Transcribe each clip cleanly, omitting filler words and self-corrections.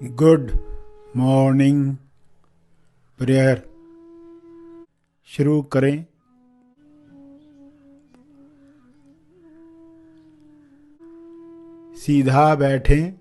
Good morning prayer शुरू करें। सीधा बैठें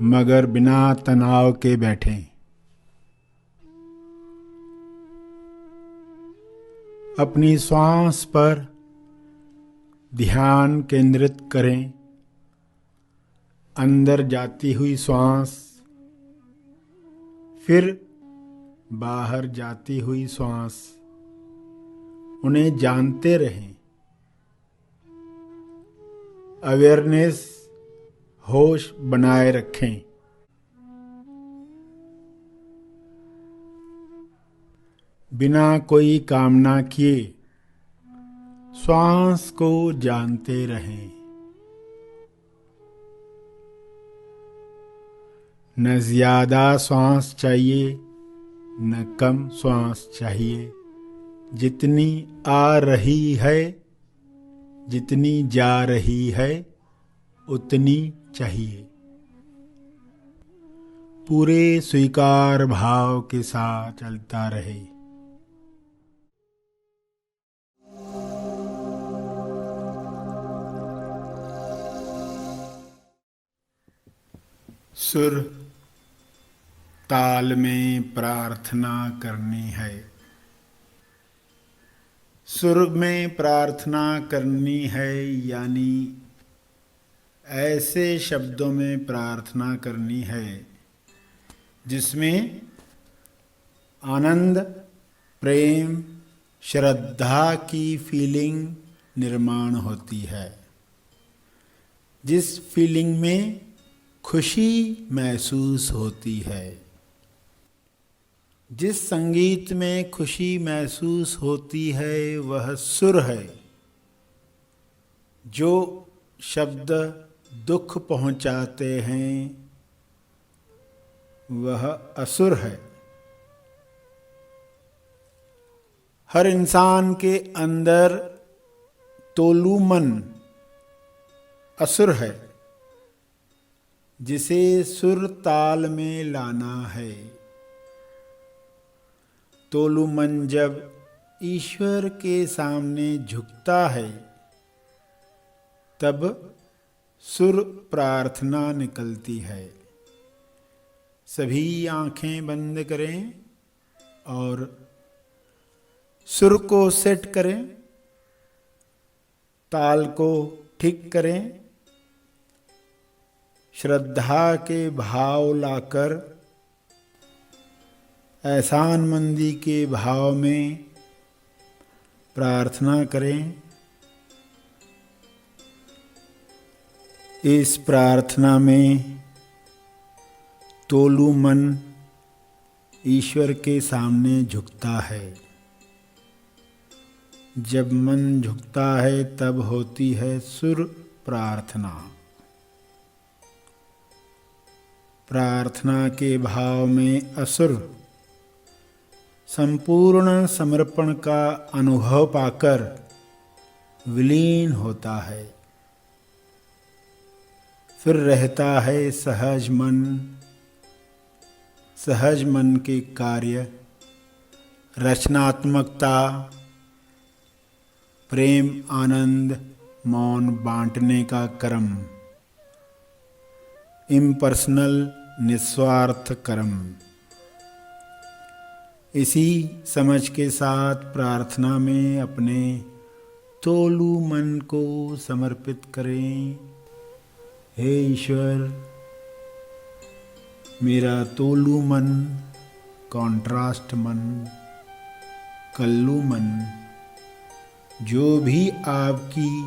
मगर बिना तनाव के बैठें। अपनी श्वास पर ध्यान केंद्रित करें। अंदर जाती हुई श्वास, फिर बाहर जाती हुई श्वास, उन्हें जानते रहें। अवेयरनेस, होश बनाए रखें। बिना कोई कामना किए श्वास को जानते रहें। न ज्यादा श्वास चाहिए न कम श्वास चाहिए। जितनी आ रही है, जितनी जा रही है, उतनी चाहिए। पूरे स्वीकार भाव के साथ चलता रहे। सुर ताल में प्रार्थना करनी है। सुर में प्रार्थना करनी है यानी ऐसे शब्दों में प्रार्थना करनी है जिसमें आनंद, प्रेम, श्रद्धा की फीलिंग निर्माण होती है। जिस फीलिंग में खुशी महसूस होती है, जिस संगीत में खुशी महसूस होती है वह सुर है। जो शब्द दुख पहुंचाते हैं वह असुर है। हर इंसान के अंदर तोलू मन असुर है जिसे सुर ताल में लाना है। तोलू मन जब ईश्वर के सामने झुकता है तब सुर प्रार्थना निकलती है। सभी आंखें बंद करें और सुर को सेट करें, ताल को ठीक करें। श्रद्धा के भाव लाकर एहसानमंदी के भाव में प्रार्थना करें। इस प्रार्थना में तोलू मन ईश्वर के सामने झुकता है। जब मन झुकता है तब होती है सुर प्रार्थना। प्रार्थना के भाव में असुर संपूर्ण समर्पण का अनुभव पाकर विलीन होता है। फिर रहता है सहज मन। सहज मन के कार्य, रचनात्मकता, प्रेम, आनंद, मौन बांटने का कर्म, इम्पर्सनल निस्वार्थ कर्म। इसी समझ के साथ प्रार्थना में अपने तोलू मन को समर्पित करें। हे ईश्वर, मेरा तोलू मन, कॉन्ट्रास्ट मन, कल्लू मन, जो भी आपकी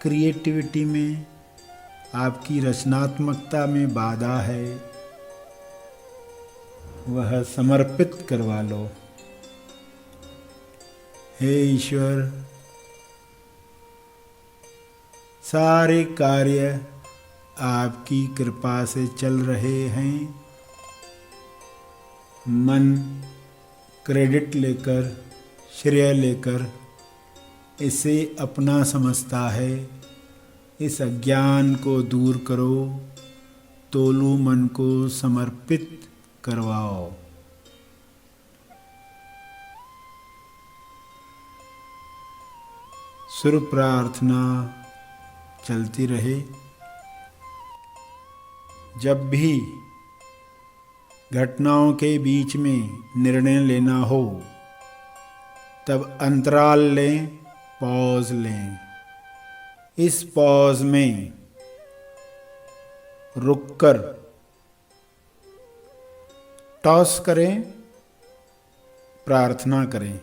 क्रिएटिविटी में, आपकी रचनात्मकता में बाधा है वह समर्पित करवा लो। हे ईश्वर, सारे कार्य आपकी कृपा से चल रहे हैं। मन क्रेडिट लेकर, श्रेय लेकर इसे अपना समझता है। इस अज्ञान को दूर करो। तोलू मन को समर्पित करवाओ। सुर प्रार्थना चलती रहे। जब भी घटनाओं के बीच में निर्णय लेना हो तब अंतराल लें, पॉज लें। इस पॉज में रुककर टॉस करें, प्रार्थना करें।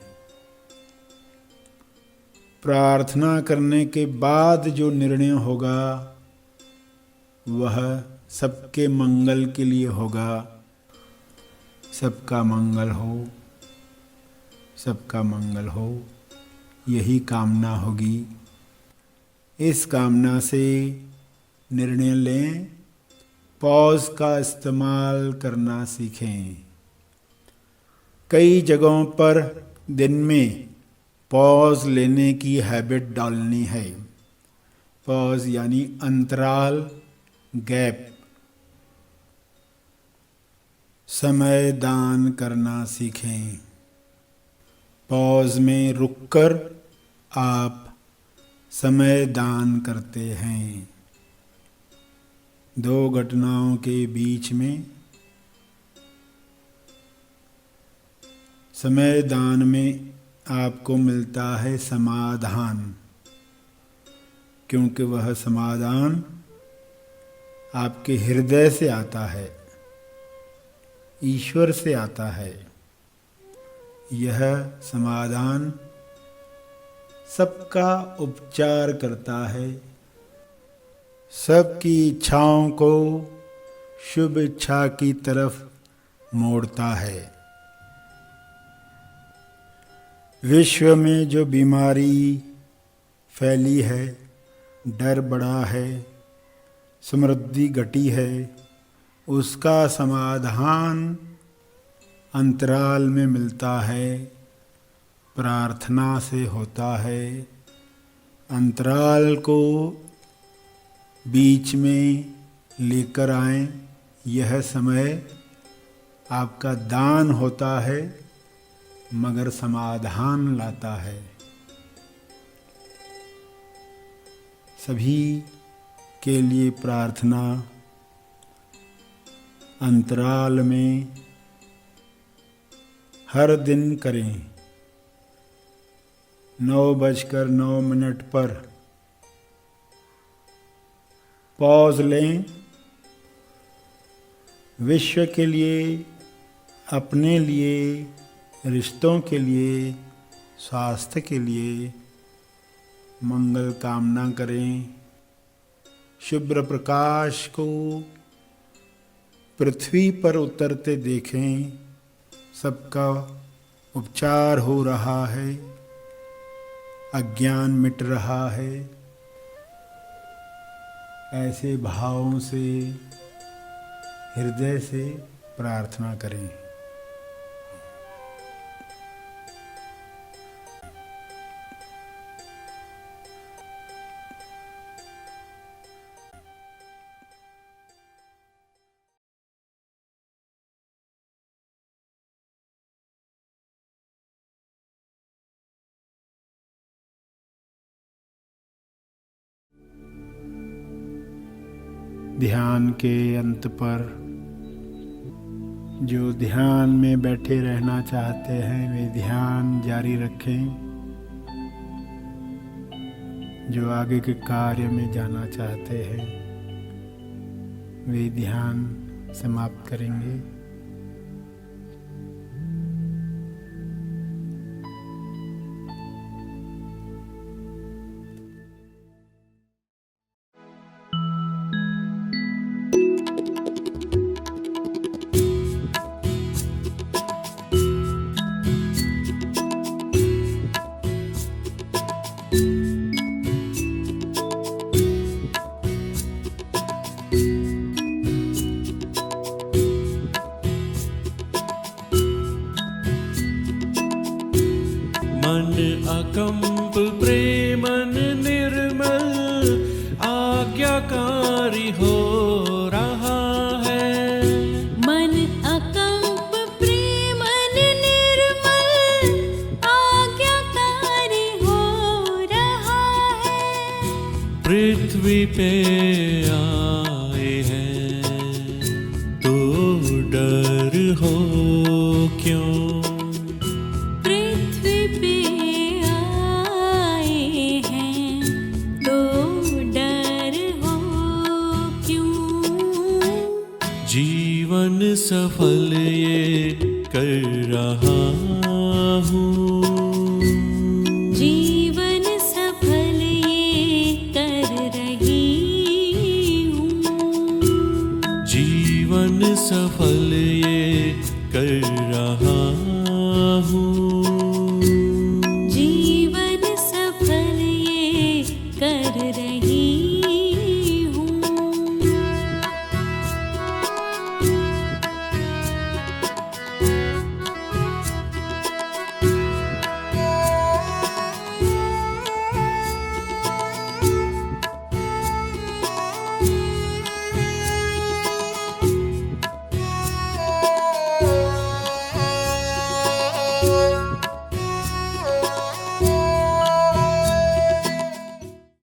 प्रार्थना करने के बाद जो निर्णय होगा वह सबके मंगल के लिए होगा। सबका मंगल हो, सबका मंगल हो, यही कामना होगी। इस कामना से निर्णय लें। पॉज का इस्तेमाल करना सीखें। कई जगहों पर दिन में पॉज लेने की हैबिट डालनी है। पॉज यानी अंतराल, गैप। समय दान करना सीखें। पॉज में रुककर आप समय दान करते हैं। दो घटनाओं के बीच में समय दान में आपको मिलता है समाधान, क्योंकि वह समाधान आपके हृदय से आता है, ईश्वर से आता है। यह समाधान सबका उपचार करता है, सबकी इच्छाओं को शुभ इच्छा की तरफ मोड़ता है। विश्व में जो बीमारी फैली है, डर बढ़ा है, समृद्धि घटी है, उसका समाधान अंतराल में मिलता है, प्रार्थना से होता है। अंतराल को बीच में लेकर आएं। यह समय आपका दान होता है, मगर समाधान लाता है। सभी के लिए प्रार्थना अंतराल में हर दिन करें। 9:09 पर पॉज लें। विश्व के लिए, अपने लिए, रिश्तों के लिए, स्वास्थ्य के लिए मंगल कामना करें। शुभ्र प्रकाश को पृथ्वी पर उतरते देखें। सबका उपचार हो रहा है, अज्ञान मिट रहा है। ऐसे भावों से हृदय से प्रार्थना करें। ध्यान के अंत पर जो ध्यान में बैठे रहना चाहते हैं वे ध्यान जारी रखें। जो आगे के कार्य में जाना चाहते हैं वे ध्यान समाप्त करेंगे। मन अकंप प्रेमन निर्मल आज्ञाकारी हो रहा पृथ्वी पे आ